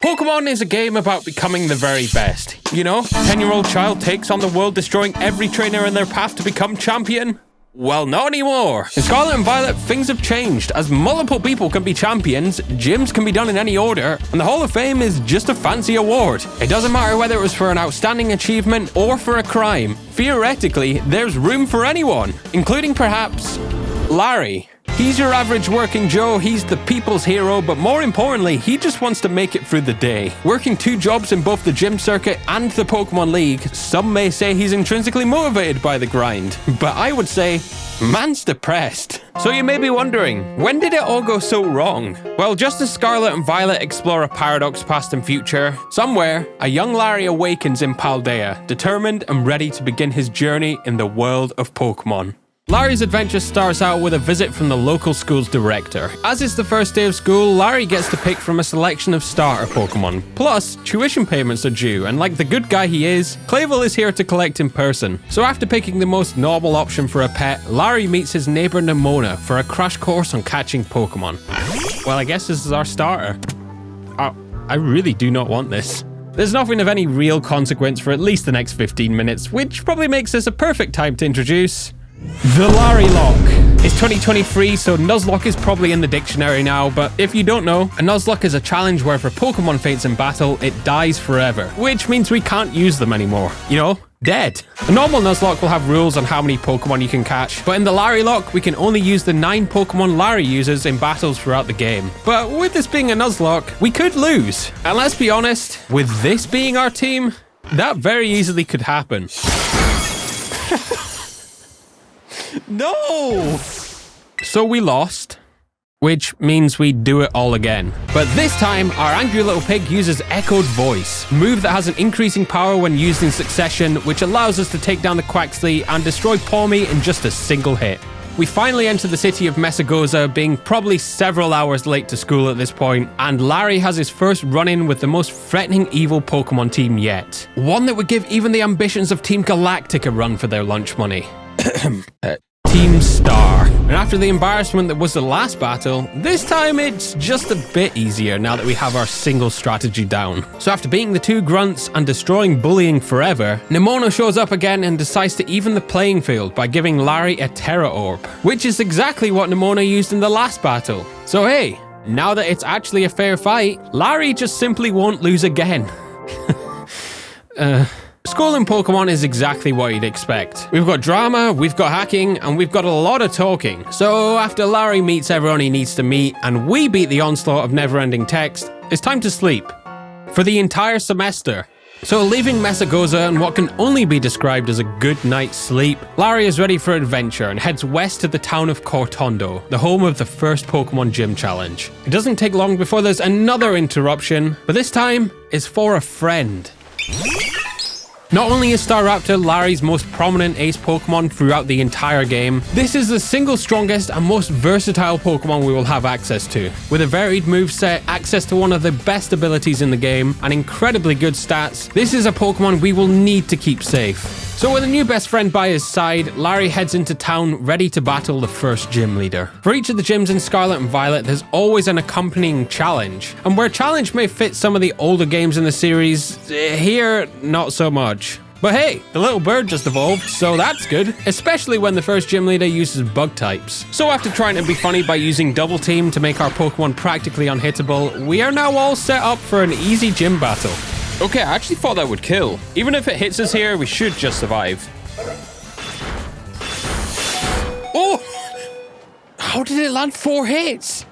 Pokémon is a game about becoming the very best. You know, 10-year-old child takes on the world, destroying every trainer in their path to become champion. Well, not anymore. In Scarlet and Violet, things have changed. As multiple people can be champions, gyms can be done in any order, and the Hall of Fame is just a fancy award. It doesn't matter whether it was for an outstanding achievement or for a crime. Theoretically, there's room for anyone, including perhaps Larry. He's your average working Joe, he's the people's hero, but more importantly, he just wants to make it through the day. Working 2 jobs in both the gym circuit and the Pokemon League, some may say he's intrinsically motivated by the grind, but I would say, man's depressed. So you may be wondering, when did it all go so wrong? Well, just as Scarlet and Violet explore a paradox past and future, somewhere, a young Larry awakens in Paldea, determined and ready to begin his journey in the world of Pokemon. Larry's adventure starts out with a visit from the local school's director. As it's the first day of school, Larry gets to pick from a selection of starter Pokemon. Plus, tuition payments are due, and like the good guy he is, Clavel is here to collect in person. So after picking the most normal option for a pet, Larry meets his neighbor Nemona for a crash course on catching Pokemon. Well, I guess this is our starter. I really do not want this. There's nothing of any real consequence for at least the next 15 minutes, which probably makes this a perfect time to introduce the Larry Lock. It's 2023, so Nuzlocke is probably in the dictionary now, but if you don't know, a Nuzlocke is a challenge where if a Pokemon faints in battle, it dies forever, which means we can't use them anymore. You know, dead. A normal Nuzlocke will have rules on how many Pokemon you can catch, but in the Larry Lock, we can only use the 9 Pokemon Larry uses in battles throughout the game. But with this being a Nuzlocke, we could lose. And let's be honest, with this being our team, that very easily could happen. No! So we lost, which means we do it all again. But this time, our angry little pig uses Echoed Voice, a move that has an increasing power when used in succession, which allows us to take down the Quaxly and destroy Pawmi in just a single hit. We finally enter the city of Mesagoza, being probably several hours late to school at this point, and Larry has his first run-in with the most threatening evil Pokemon team yet. One that would give even the ambitions of Team Galactic a run for their lunch money. Team Star. And after the embarrassment that was the last battle, this time it's just a bit easier now that we have our single strategy down. So after beating the 2 grunts and destroying bullying forever, Nemona shows up again and decides to even the playing field by giving Larry a Terra Orb, which is exactly what Nemona used in the last battle. So hey, now that it's actually a fair fight, Larry just simply won't lose again. School in Pokemon is exactly what you'd expect. We've got drama, we've got hacking, and we've got a lot of talking. So after Larry meets everyone he needs to meet, and we beat the onslaught of never-ending text, it's time to sleep. For the entire semester. So leaving Mesagoza and what can only be described as a good night's sleep, Larry is ready for adventure and heads west to the town of Cortondo, the home of the first Pokemon Gym Challenge. It doesn't take long before there's another interruption, but this time it's for a friend. Not only is Staraptor Larry's most prominent ace Pokemon throughout the entire game, this is the single strongest and most versatile Pokemon we will have access to. With a varied moveset, access to one of the best abilities in the game, and incredibly good stats, this is a Pokemon we will need to keep safe. So with a new best friend by his side, Larry heads into town ready to battle the first gym leader. For each of the gyms in Scarlet and Violet, there's always an accompanying challenge. And where challenge may fit some of the older games in the series, here, not so much. But hey, the little bird just evolved, so that's good, especially when the first gym leader uses bug types. So after trying to be funny by using Double Team to make our Pokemon practically unhittable, we are now all set up for an easy gym battle. Okay, I actually thought that would kill. Even if it hits us here, we should just survive. Oh! How did it land 4 hits?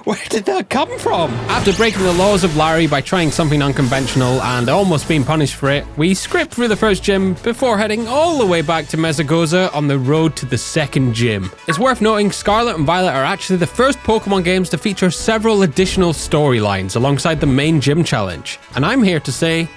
Where did that come from? After breaking the laws of Larry by trying something unconventional and almost being punished for it, we script through the first gym before heading all the way back to Mesagoza on the road to the second gym. It's worth noting Scarlet and Violet are actually the first Pokemon games to feature several additional storylines alongside the main gym challenge. And I'm here to say,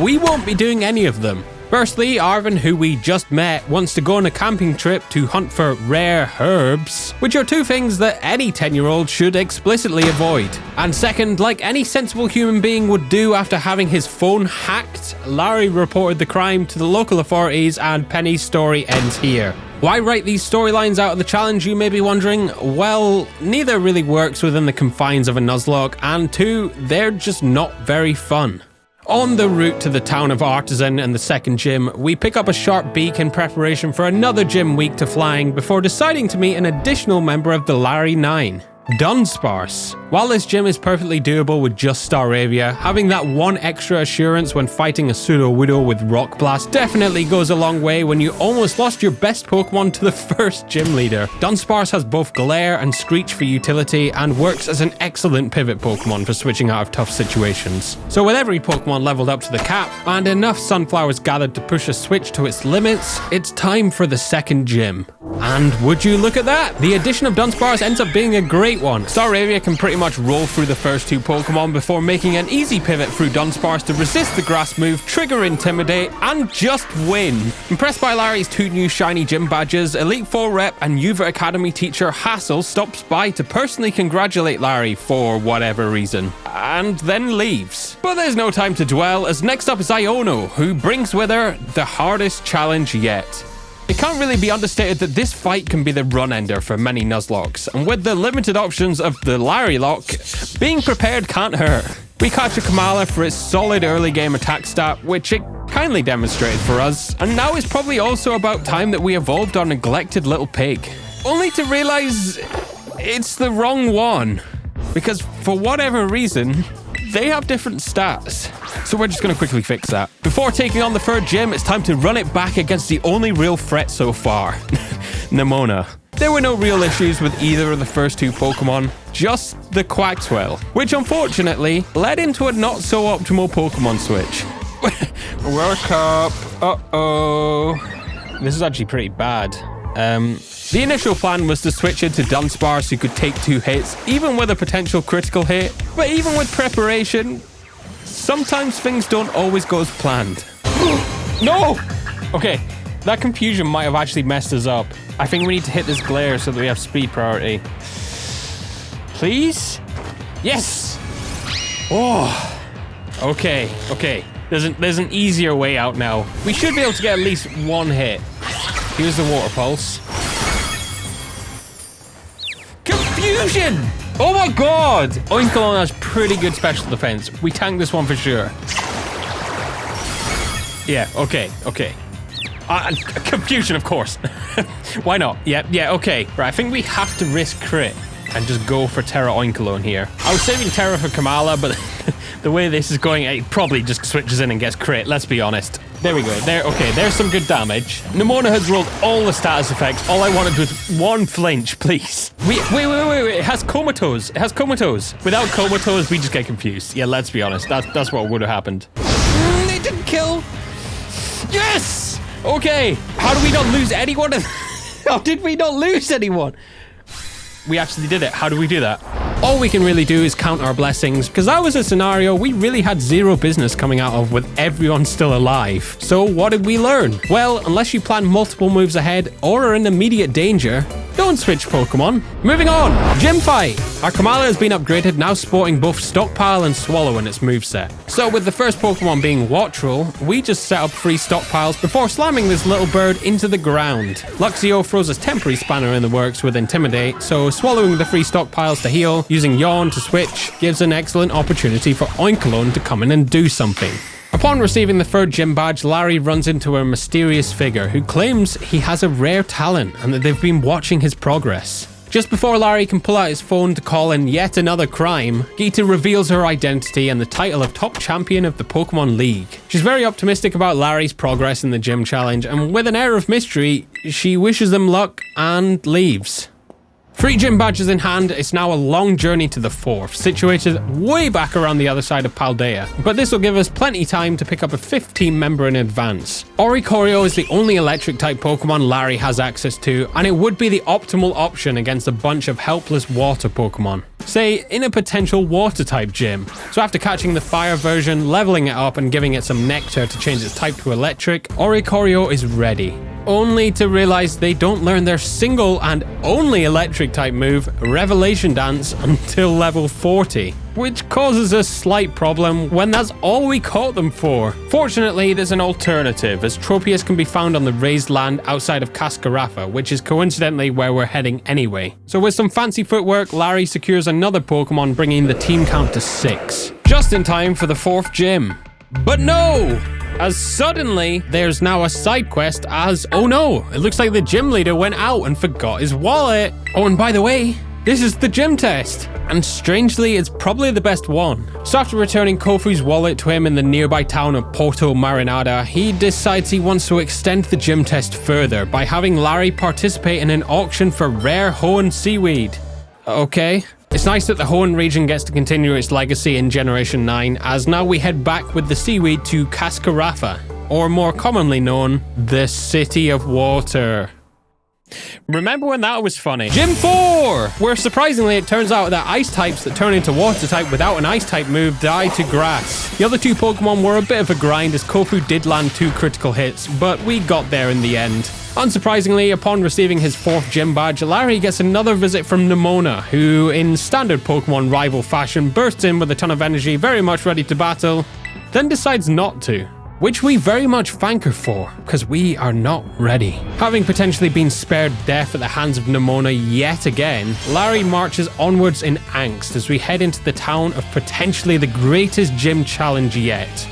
we won't be doing any of them. Firstly, Arvin, who we just met, wants to go on a camping trip to hunt for rare herbs, which are 2 things that any 10-year-old should explicitly avoid. And second, like any sensible human being would do after having his phone hacked, Larry reported the crime to the local authorities and Penny's story ends here. Why write these storylines out of the challenge, you may be wondering? Well, neither really works within the confines of a nuzlocke, and 2, they're just not very fun. On the route to the town of Artisan and the second gym, we pick up a sharp beak in preparation for another gym week to flying before deciding to meet an additional member of the Larry 9. Dunsparce. While this gym is perfectly doable with just Staravia, having that one extra assurance when fighting a Sudowoodo with Rock Blast definitely goes a long way when you almost lost your best Pokemon to the first gym leader. Dunsparce has both Glare and Screech for utility and works as an excellent pivot Pokemon for switching out of tough situations. So with every Pokemon leveled up to the cap and enough sunflowers gathered to push a switch to its limits, it's time for the second gym. And would you look at that? The addition of Dunsparce ends up being a great one. Staravia can pretty much roll through the first 2 Pokemon before making an easy pivot through Dunsparce to resist the grass move, trigger Intimidate, and just win. Impressed by Larry's 2 new shiny gym badges, Elite 4 rep and Uva Academy teacher Hazzaa stops by to personally congratulate Larry for whatever reason, and then leaves. But there's no time to dwell, as next up is Iono, who brings with her the hardest challenge yet. It can't really be understated that this fight can be the run-ender for many nuzlocks, and with the limited options of the Larry lock, being prepared can't hurt. We catch a Kamala for its solid early game attack stat, which it kindly demonstrated for us, and now it's probably also about time that we evolved our neglected little pig. Only to realize it's the wrong one, because for whatever reason, they have different stats. So we're just going to quickly fix that. Before taking on the third gym, it's time to run it back against the only real threat so far, Nemona. There were no real issues with either of the first 2 Pokemon, just the Quaxwell, which unfortunately led into a not so optimal Pokemon switch. Work up. Uh-oh. This is actually pretty bad. The initial plan was to switch into Dunsparce, who could take 2 hits, even with a potential critical hit. But even with preparation, sometimes things don't always go as planned. No! Okay, that confusion might have actually messed us up. I think we need to hit this Glare so that we have speed priority. Please? Yes! Oh! Okay. There's an easier way out now. We should be able to get at least 1 hit. Here's the Water Pulse. Confusion! Oh my god! Oinkologne has pretty good special defense. We tank this one for sure. Yeah, okay. Confusion, of course. Why not? Yeah, okay. Right, I think we have to risk crit and just go for Terra Oinkologne here. I was saving Terra for Kamala, but the way this is going, it probably just switches in and gets crit, let's be honest. There we go. There's some good damage. Nemona has rolled all the status effects. All I wanted was 1 flinch, please. Wait. It has Comatose. Without Comatose, we just get confused. Yeah, let's be honest. That's what would have happened. It didn't kill. Yes! Okay. How do we not lose anyone? How did we not lose anyone? We actually did it. How do we do that? All we can really do is count our blessings, because that was a scenario we really had zero business coming out of with everyone still alive. So what did we learn? Well, unless you plan multiple moves ahead or are in immediate danger, don't switch Pokemon. Moving on, Gym Fight. Our Kamala has been upgraded, now sporting both Stockpile and Swallow in its moveset. So with the first Pokemon being Wattrel, we just set up 3 stockpiles before slamming this little bird into the ground. Luxio throws a temporary spanner in the works with Intimidate, so swallowing the 3 stockpiles to heal, using Yawn to switch, gives an excellent opportunity for Oinkologne to come in and do something. Upon receiving the 3rd gym badge, Larry runs into a mysterious figure who claims he has a rare talent and that they've been watching his progress. Just before Larry can pull out his phone to call in yet another crime, Geeta reveals her identity and the title of top champion of the Pokemon League. She's very optimistic about Larry's progress in the gym challenge, and with an air of mystery, she wishes them luck and leaves. 3 gym badges in hand, it's now a long journey to the 4th, situated way back around the other side of Paldea. But this will give us plenty time to pick up a 5th team member in advance. Oricorio is the only electric type Pokemon Larry has access to, and it would be the optimal option against a bunch of helpless water Pokemon. Say, in a potential water type gym. So after catching the fire version, leveling it up and giving it some nectar to change its type to electric, Oricorio is ready. only to realize they don't learn their single and only electric type move, Revelation Dance, until level 40, which causes a slight problem when that's all we caught them for. Fortunately, there's an alternative, as Tropius can be found on the raised land outside of Cascarafa, which is coincidentally where we're heading anyway. So with some fancy footwork, Larry secures another Pokemon, bringing the team count to 6. Just in time for the 4th gym. But no! As suddenly, there's now a side quest as, oh no, it looks like the gym leader went out and forgot his wallet. Oh, and by the way, this is the gym test. And strangely, it's probably the best one. So after returning Kofu's wallet to him in the nearby town of Porto Marinada, he decides he wants to extend the gym test further by having Larry participate in an auction for rare Hoenn seaweed. Okay. It's nice that the Hoenn region gets to continue its legacy in Generation 9, as now we head back with the seaweed to Cascarafa, or more commonly known, the City of Water. Remember when that was funny? Gym 4! Where surprisingly it turns out that ice types that turn into water type without an ice type move die to grass. The other 2 Pokemon were a bit of a grind as Kofu did land 2 critical hits, but we got there in the end. Unsurprisingly, upon receiving his 4th gym badge, Larry gets another visit from Nemona, who in standard Pokemon rival fashion bursts in with a ton of energy, very much ready to battle, then decides not to. Which we very much thank her for, because we are not ready. Having potentially been spared death at the hands of Nemona yet again, Larry marches onwards in angst as we head into the town of potentially the greatest gym challenge yet.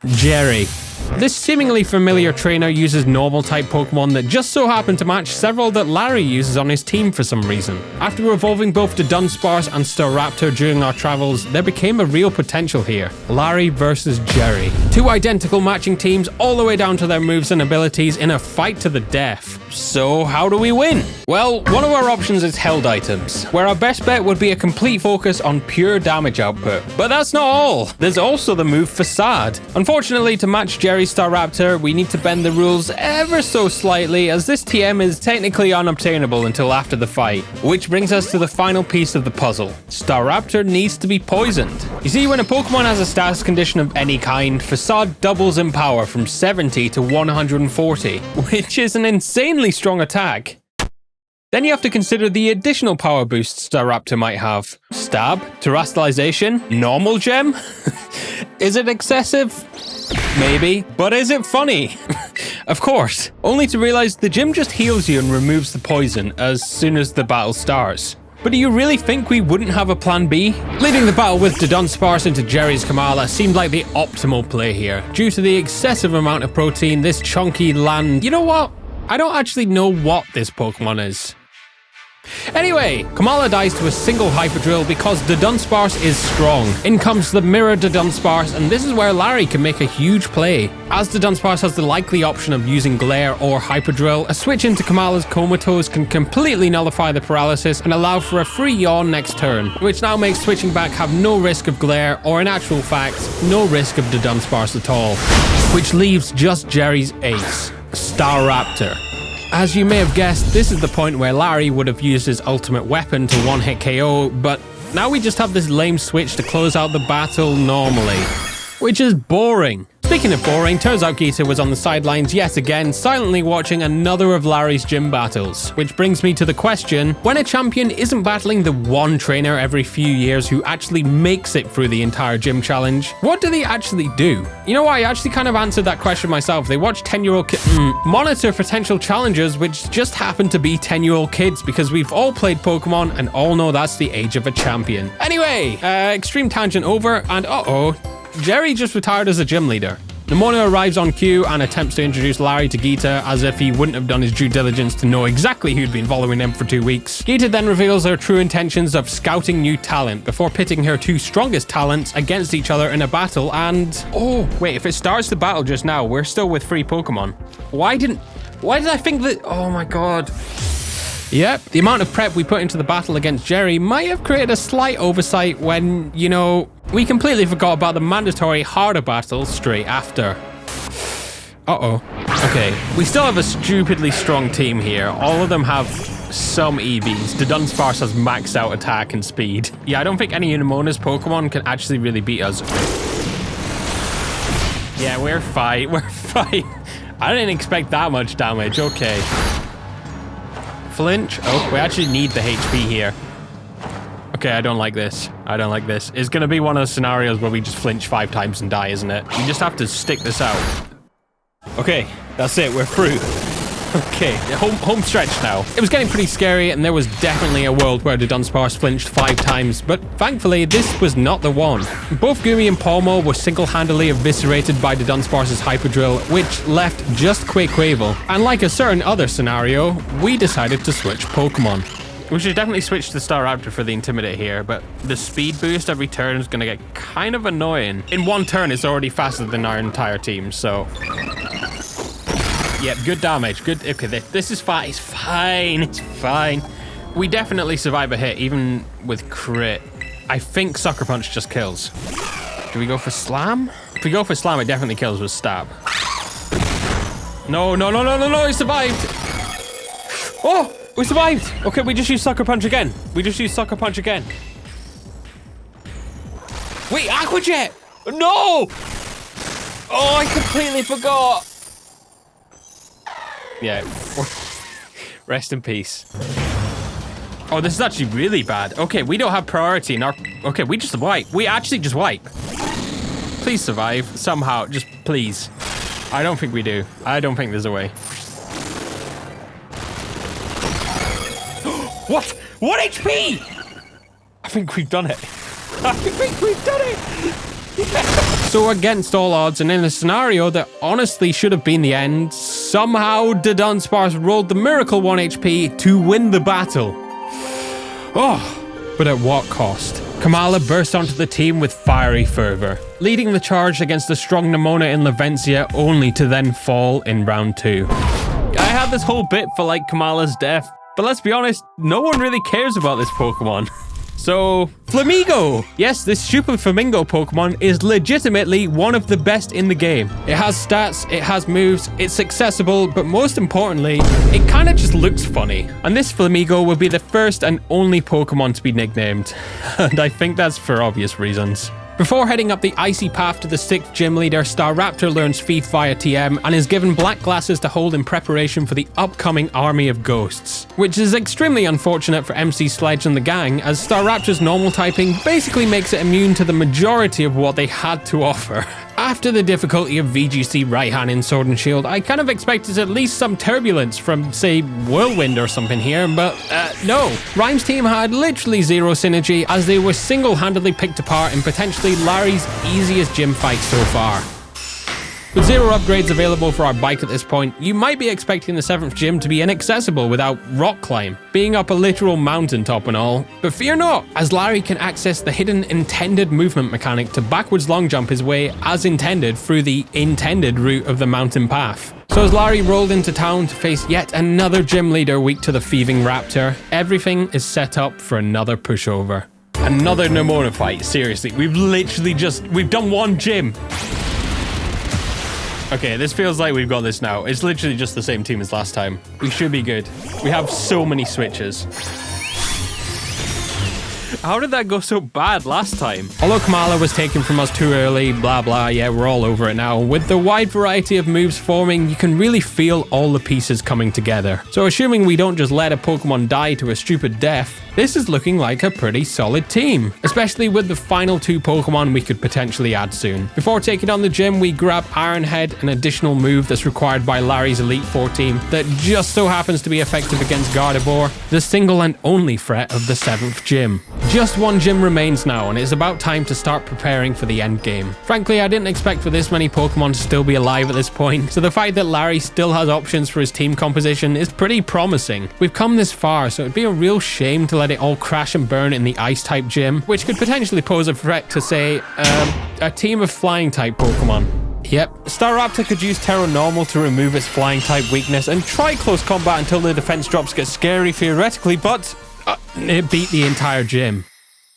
Jerry. This seemingly familiar trainer uses normal type Pokemon that just so happen to match several that Larry uses on his team for some reason. After evolving both to Dunsparce and Staraptor during our travels, there became a real potential here. Larry versus Jerry. 2 identical matching teams all the way down to their moves and abilities in a fight to the death. So how do we win? Well, one of our options is held items, where our best bet would be a complete focus on pure damage output. But that's not all. There's also the move Facade. Unfortunately, to match Jerry's Staraptor, we need to bend the rules ever so slightly, as this TM is technically unobtainable until after the fight. Which brings us to the final piece of the puzzle. Staraptor needs to be poisoned. You see, when a Pokemon has a status condition of any kind, Facade doubles in power from 70 to 140, which is an insanely strong attack. Then you have to consider the additional power boosts Staraptor might have. Stab, Terastallization, Normal Gem? Is it excessive? Maybe. But is it funny? Of course. Only to realize the gym just heals you and removes the poison as soon as the battle starts. But do you really think we wouldn't have a plan B? Leading the battle with Dunsparce into Jerry's Kamala seemed like the optimal play here. Due to the excessive amount of protein, this chunky land... You know what? I don't actually know what this Pokemon is. Anyway, Kamala dies to a single Hyper Drill because the Dunsparce is strong. In comes the Mirror Dunsparce, and this is where Larry can make a huge play. As the Dunsparce has the likely option of using Glare or Hyper Drill, a switch into Kamala's Comatose can completely nullify the paralysis and allow for a free yawn next turn, which now makes switching back have no risk of Glare, or in actual fact, no risk of the Dunsparce at all. Which leaves just Jerry's ace, Staraptor. As you may have guessed, this is the point where Larry would have used his ultimate weapon to one-hit KO, but now we just have this lame switch to close out the battle normally. Which is boring. Speaking of boring, turns out Geeta was on the sidelines yet again, silently watching another of Larry's gym battles. Which brings me to the question, when a champion isn't battling the one trainer every few years who actually makes it through the entire gym challenge, what do they actually do? You know what, I actually kind of answered that question myself. They watch 10-year-old kids monitor potential challengers, which just happen to be 10-year-old kids, because we've all played Pokemon and all know that's the age of a champion. Anyway, extreme tangent over, and Jerry just retired as a gym leader. Nemona arrives on cue and attempts to introduce Larry to Geeta as if he wouldn't have done his due diligence to know exactly who'd been following him for 2 weeks. Geeta then reveals her true intentions of scouting new talent before pitting her 2 strongest talents against each other in a battle and... Oh, wait, if it starts the battle just now, we're still with 3 Pokemon. Why did I think that... Oh my god. Yep, the amount of prep we put into the battle against Jerry might have created a slight oversight when, you know, we completely forgot about the mandatory harder battle straight after. Okay, we still have a stupidly strong team here. All of them have some EVs. The Dunsparce has maxed out attack and speed. Yeah, I don't think any of Nemona's Pokemon can actually really beat us. Yeah, we're fine. I didn't expect that much damage. Okay. Flinch. Oh, we actually need the HP here. Okay, I don't like this. I don't like this. It's going to be one of those scenarios where we just flinch 5 times and die, isn't it? We just have to stick this out. Okay, that's it. We're through. Okay, home stretch now. It was getting pretty scary, and there was definitely a world where the Dunsparce flinched 5 times, but thankfully, this was not the one. Both Gumi and Palmo were single-handedly eviscerated by the Dunsparce's Hyper Drill, which left just Quaquaval. And like a certain other scenario, we decided to switch Pokemon. We should definitely switch to Staraptor for the Intimidate here, but the speed boost every turn is going to get kind of annoying. In one turn, it's already faster than our entire team, so... Yep, good damage. Good. Okay, this is fine. It's fine. It's fine. We definitely survive a hit, even with crit. I think Sucker Punch just kills. Do we go for Slam? If we go for Slam, it definitely kills with Stab. No, no, no, no, no, no, he survived. Oh, we survived. Okay, we just used Sucker Punch again. We just used Sucker Punch again. Wait, Aqua Jet. No. Oh, I completely forgot. Yeah. Rest in peace. Oh, this is actually really bad. Okay, we don't have priority in our... Okay, we just wipe. We actually just wipe. Please survive. Somehow. Just please. I don't think we do. I don't think there's a way. What? 1 HP! I think we've done it. I think we've done it! So against all odds, and in a scenario that honestly should have been the end, somehow the Dunsparce rolled the miracle 1 HP to win the battle. Oh, but at what cost? Kamala burst onto the team with fiery fervor, leading the charge against the strong Nemona in Lavencia, only to then fall in round 2. I had this whole bit for like Kamala's death, but let's be honest, no one really cares about this Pokemon. So, Flamigo! Yes, this stupid Flamingo Pokemon is legitimately one of the best in the game. It has stats, it has moves, it's accessible, but most importantly, it kind of just looks funny. And this Flamigo will be the first and only Pokemon to be nicknamed. And I think that's for obvious reasons. Before heading up the icy path to the 6th gym leader, Staraptor learns Thief via TM and is given black glasses to hold in preparation for the upcoming army of ghosts. Which is extremely unfortunate for MC Sledge and the gang, as Staraptor's normal typing basically makes it immune to the majority of what they had to offer. After the difficulty of VGC right-hand in Sword and Shield, I kind of expected at least some turbulence from, say, Whirlwind or something here, but no. Rhyme's team had literally zero synergy, as they were single-handedly picked apart in potentially Larry's easiest gym fight so far. With 0 upgrades available for our bike at this point, you might be expecting the 7th gym to be inaccessible without rock climb, being up a literal mountaintop and all. But fear not, as Larry can access the hidden intended movement mechanic to backwards long jump his way as intended through the intended route of the mountain path. So as Larry rolled into town to face yet another gym leader weak to the thieving raptor, everything is set up for another pushover. Another Nemona fight, seriously, we've done 1 gym. Okay, this feels like we've got this now. It's literally just the same team as last time. We should be good. We have so many switches. How did that go so bad last time? Although Kamala was taken from us too early, blah blah, yeah, we're all over it now. With the wide variety of moves forming, you can really feel all the pieces coming together. So assuming we don't just let a Pokemon die to a stupid death, this is looking like a pretty solid team, especially with the final 2 Pokemon we could potentially add soon. Before taking on the gym, we grab Iron Head, an additional move that's required by Larry's Elite Four team that just so happens to be effective against Gardevoir, the single and only threat of the 7th gym. Just 1 gym remains now, and it's about time to start preparing for the end game. Frankly, I didn't expect for this many Pokemon to still be alive at this point, so the fact that Larry still has options for his team composition is pretty promising. We've come this far, so it'd be a real shame to let it all crash and burn in the Ice-type gym, which could potentially pose a threat to, say, a team of Flying-type Pokemon. Yep, Staraptor could use Terra Normal to remove its Flying-type weakness and try close combat until the defense drops get scary theoretically, but it beat the entire gym.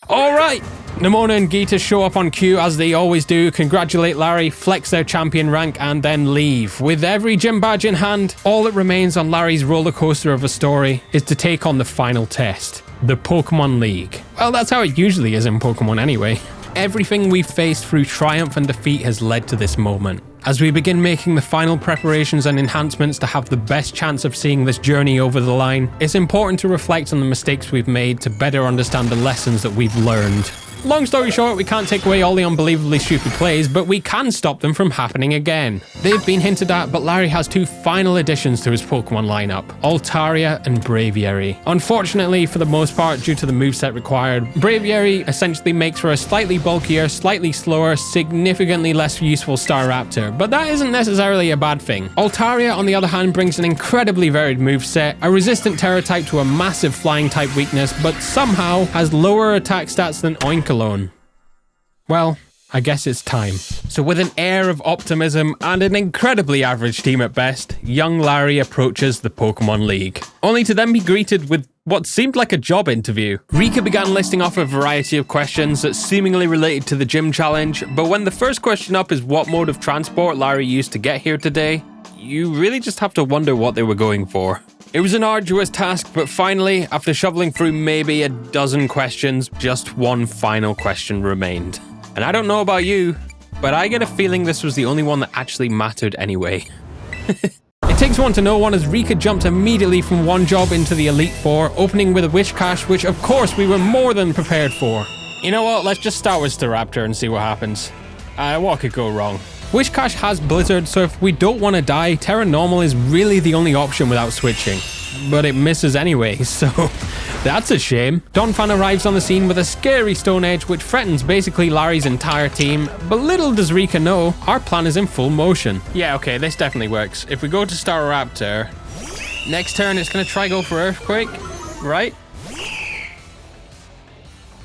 Alright, Nemona and Geeta show up on cue as they always do, congratulate Larry, flex their champion rank, and then leave. With every gym badge in hand, all that remains on Larry's roller coaster of a story is to take on the final test, the Pokemon League. Well, that's how it usually is in Pokemon anyway. Everything we've faced through triumph and defeat has led to this moment. As we begin making the final preparations and enhancements to have the best chance of seeing this journey over the line, it's important to reflect on the mistakes we've made to better understand the lessons that we've learned. Long story short, we can't take away all the unbelievably stupid plays, but we can stop them from happening again. They've been hinted at, but Larry has 2 final additions to his Pokemon lineup, Altaria and Braviary. Unfortunately, for the most part, due to the moveset required, Braviary essentially makes for a slightly bulkier, slightly slower, significantly less useful Staraptor, but that isn't necessarily a bad thing. Altaria, on the other hand, brings an incredibly varied moveset, a resistant Terra type to a massive flying type weakness, but somehow has lower attack stats than Oink alone. Well, I guess it's time. So with an air of optimism and an incredibly average team at best, young Larry approaches the Pokemon League, only to then be greeted with what seemed like a job interview. Rika began listing off a variety of questions that seemingly related to the gym challenge, but when the first question up is what mode of transport Larry used to get here today, you really just have to wonder what they were going for. It was an arduous task, but finally, after shoveling through maybe a dozen questions, just one final question remained. And I don't know about you, but I get a feeling this was the only one that actually mattered anyway. It takes one to know one, as Rika jumped immediately from one job into the Elite Four, opening with a Wish Cache, which of course we were more than prepared for. You know what, let's just start with Staraptor and see what happens. What could go wrong? Wish Cache has Blizzard, so if we don't want to die, Terra Normal is really the only option without switching. But it misses anyway, so that's a shame. Donphan arrives on the scene with a scary Stone Edge, which threatens basically Larry's entire team, but little does Rika know, our plan is in full motion. Yeah, okay, this definitely works. If we go to Staraptor, next turn it's going to try go for Earthquake, right?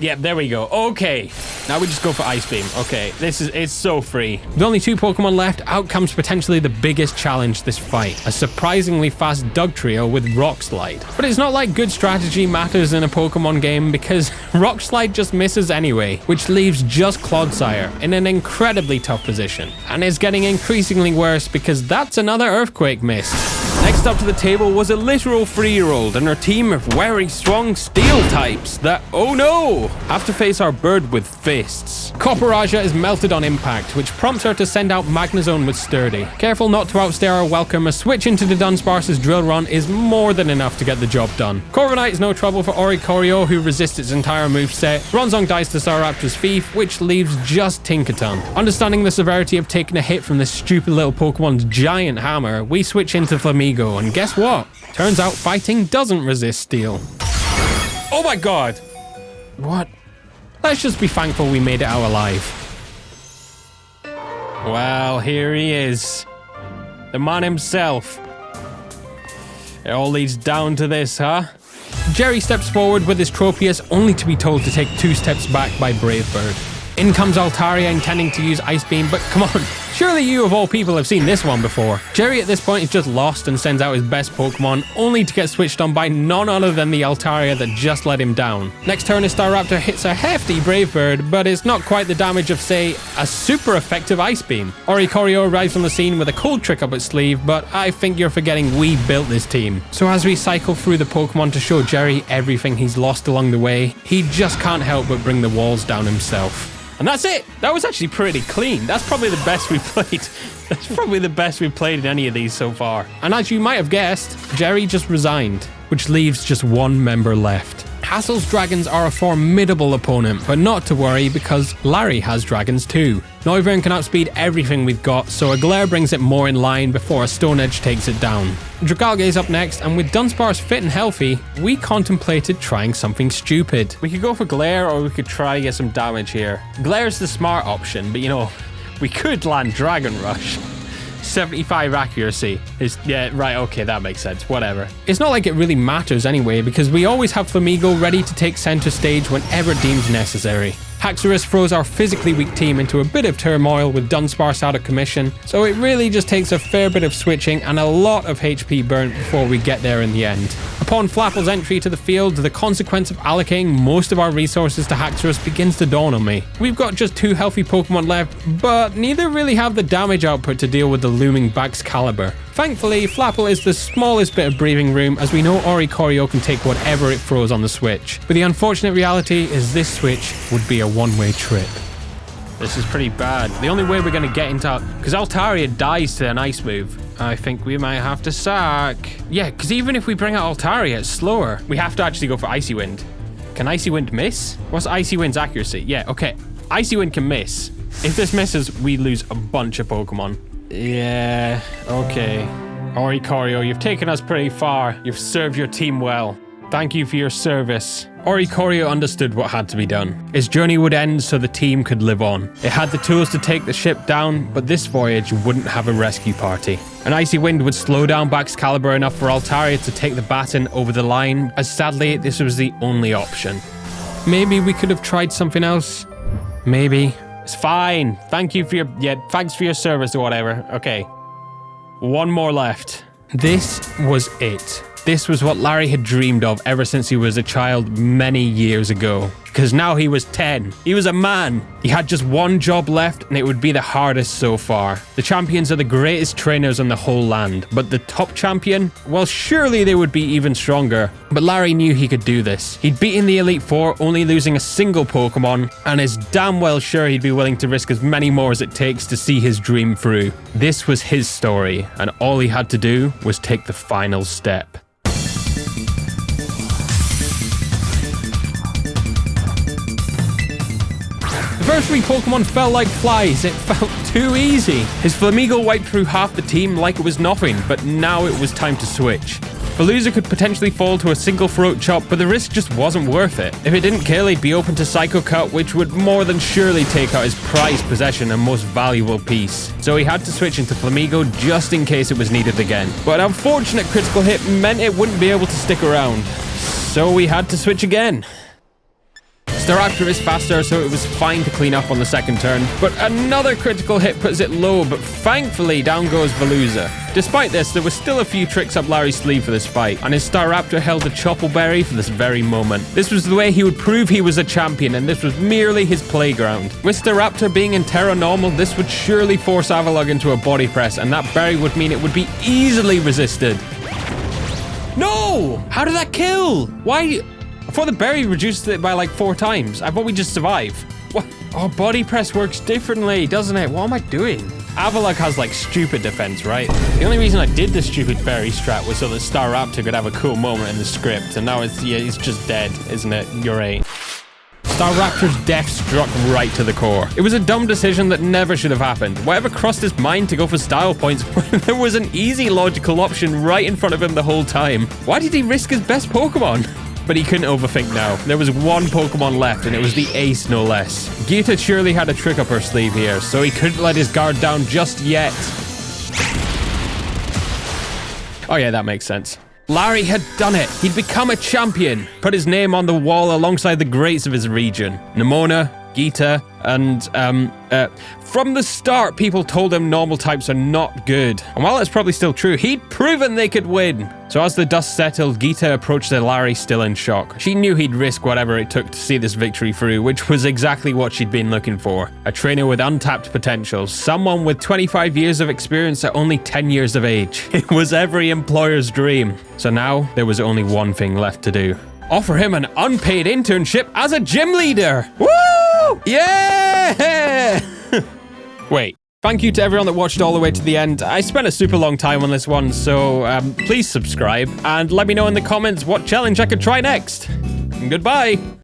Yep, there we go. Okay, now we just go for Ice Beam. Okay, it's so free. With only 2 Pokemon left, out comes potentially the biggest challenge this fight, a surprisingly fast Dugtrio with Rock Slide. But it's not like good strategy matters in a Pokemon game, because Rock Slide just misses anyway, which leaves just Clodsire in an incredibly tough position. And it's getting increasingly worse because that's another Earthquake miss. Next up to the table was a literal 3-year-old and her team of very strong steel types that, oh no, have to face our bird with fists. Copperaja is melted on impact, which prompts her to send out Magnezone with Sturdy. Careful not to outstay our welcome, a switch into the Dunsparce's Drill Run is more than enough to get the job done. Corviknight is no trouble for Oricorio, who resists its entire moveset. Bronzong dies to Staraptor's Thief, which leaves just Tinkaton. Understanding the severity of taking a hit from this stupid little Pokemon's giant hammer, we switch into Flamigo, and guess what? Turns out fighting doesn't resist steel. Oh my god! What? Let's just be thankful we made it out alive. Well, here he is. The man himself. It all leads down to this, huh? Jerry steps forward with his Tropius, only to be told to take 2 steps back by Brave Bird. In comes Altaria, intending to use Ice Beam, but come on, surely you of all people have seen this one before. Jerry at this point is just lost and sends out his best Pokemon, only to get switched on by none other than the Altaria that just let him down. Next turn, his Staraptor hits a hefty Brave Bird, but it's not quite the damage of, say, a super effective Ice Beam. Oricorio arrives on the scene with a cold trick up its sleeve, but I think you're forgetting we built this team. So as we cycle through the Pokemon to show Jerry everything he's lost along the way, he just can't help but bring the walls down himself. And that's it. That was actually pretty clean. That's probably the best we've played. That's probably the best we've played in any of these so far. And as you might have guessed, Jerry just resigned, which leaves just one member left. Hassel's dragons are a formidable opponent, but not to worry because Larry has dragons too. Noivern can outspeed everything we've got, so a Glare brings it more in line before a Stone Edge takes it down. Dragalge is up next, and with Dunsparce fit and healthy, we contemplated trying something stupid. We could go for Glare, or we could try to get some damage here. Glare's the smart option, but you know, we could land Dragon Rush. 75 accuracy is, yeah, right, okay, that makes sense, whatever. It's not like it really matters anyway, because we always have Flamigo ready to take center stage whenever it deems necessary. Haxorus throws our physically weak team into a bit of turmoil with Dunsparce out of commission, so it really just takes a fair bit of switching and a lot of HP burnt before we get there in the end. Upon Flapple's entry to the field, the consequence of allocating most of our resources to Haxorus begins to dawn on me. We've got just 2 healthy Pokemon left, but neither really have the damage output to deal with the looming Baxcalibur. Thankfully, Flapple is the smallest bit of breathing room, as we know Oricorio can take whatever it throws on the switch. But the unfortunate reality is this switch would be a one-way trip. This is pretty bad. The only way we're going to get into... Because Altaria dies to an ice move. I think we might have to sack. Yeah, because even if we bring out Altaria, it's slower. We have to actually go for Icy Wind. Can Icy Wind miss? What's Icy Wind's accuracy? Yeah, okay. Icy Wind can miss. If this misses, we lose a bunch of Pokemon. Yeah, okay. Oricorio, you've taken us pretty far. You've served your team well. Thank you for your service. Oricorio understood what had to be done. His journey would end so the team could live on. It had the tools to take the ship down, but this voyage wouldn't have a rescue party. An Icy Wind would slow down Baxcalibur enough for Altaria to take the baton over the line, as sadly, this was the only option. Maybe we could have tried something else. Maybe. It's fine. Thank you for your... Yeah, thanks for your service or whatever. Okay. One more left. This was it. This was what Larry had dreamed of ever since he was a child many years ago. Because now he was 10. He was a man. He had just one job left, and it would be the hardest so far. The champions are the greatest trainers on the whole land, but the top champion? Well, surely they would be even stronger. But Larry knew he could do this. He'd beaten the Elite Four, only losing a single Pokemon, and is damn well sure he'd be willing to risk as many more as it takes to see his dream through. This was his story, and all he had to do was take the final step. The first three Pokemon felt like flies. It felt too easy. His Flamigo wiped through half the team like it was nothing, but now it was time to switch. Veluza could potentially fall to a single throat chop, but the risk just wasn't worth it. If it didn't kill, he'd be open to Psycho Cut, which would more than surely take out his prized possession and most valuable piece. So he had to switch into Flamigo just in case it was needed again. But an unfortunate critical hit meant it wouldn't be able to stick around. So we had to switch again. Staraptor is faster, so it was fine to clean up on the second turn, but another critical hit puts it low, but thankfully down goes Veluza. Despite this, there were still a few tricks up Larry's sleeve for this fight, and his Staraptor held a Chople Berry for this very moment. This was the way he would prove he was a champion, and this was merely his playground. With Staraptor being in Terra Normal, this would surely force Avalugg into a body press, and that berry would mean it would be easily resisted. No! How did that kill? Why... I thought the berry reduced it by like 4 times. I thought we just survive. What? Oh, body press works differently, doesn't it? What am I doing? Avalugg has like stupid defense, right? The only reason I did the stupid berry strat was so that Staraptor could have a cool moment in the script, and now it's just dead, isn't it? You're right. Staraptor's death struck right to the core. It was a dumb decision that never should have happened. Whatever crossed his mind to go for style points when there was an easy logical option right in front of him the whole time? Why did he risk his best Pokemon? But he couldn't overthink now. There was one Pokemon left, and it was the ace, no less. Gita surely had a trick up her sleeve here, so he couldn't let his guard down just yet. Oh yeah, that makes sense. Larry had done it. He'd become a champion. Put his name on the wall alongside the greats of his region. Nemona, Gita, and, from the start, people told him normal types are not good. And while it's probably still true, he'd proven they could win. So as the dust settled, Gita approached Larry still in shock. She knew he'd risk whatever it took to see this victory through, which was exactly what she'd been looking for. A trainer with untapped potential. Someone with 25 years of experience at only 10 years of age. It was every employer's dream. So now, there was only one thing left to do. Offer him an unpaid internship as a gym leader. Woo! Yeah! Wait. Thank you to everyone that watched all the way to the end. I spent a super long time on this one, so please subscribe and let me know in the comments what challenge I could try next. Goodbye.